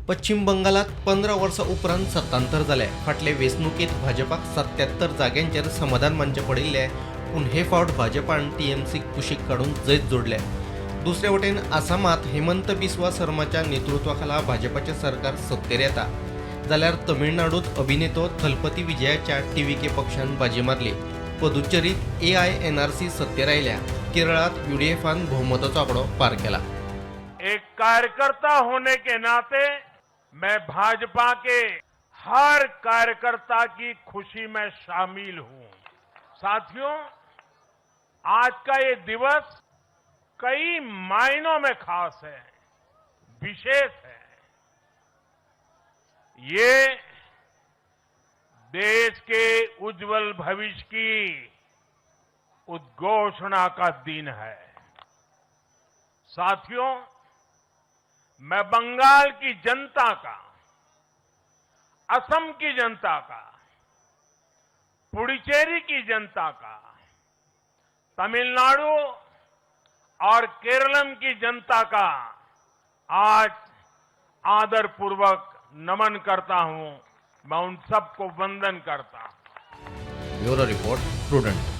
पश्चिम बंगालात 15 वर्सां उपरांत सत्तांतर जालें. फाटले वेंचणुकेंत भाजपाक 77 जाग्यांचेर समाधान मानचें पडिल्लें, पूण हे फावट भाजपान टीएमसीक कुशीक काडून जैत जोडले. दुसरे वटेन आसामात हेमंत बिस्वा सर्माच्या नेतृत्वाखाला भाजपाचें सरकार सत्तेर येता, जाल्यार तमिळनाडूत अभिनेतो थलपती विजयाच्या टीव्हीके पक्षान बाजी मारली. पुदुच्चेरीत एआयएनआरसी सत्तेर आयल्या. केरळात यूडीएफान बहुमताचो आंकडो पार केला. एक कार्यकर्ता होने के नाते मैं भाजपा के हर कार्यकर्ता की खुशी में शामिल हूं. साथियों, आज का ये दिवस कई मायनों में खास है, विशेष है. ये देश के उज्जवल भविष्य की उद्घोषणा का दिन है. साथियों, मैं बंगाल की जनता का, असम की जनता का, पुडुचेरी की जनता का, तमिलनाडु और केरलम की जनता का आज आदरपूर्वक नमन करता हूं. मैं उन सबको वंदन करता हूं. Bureau report, prudent.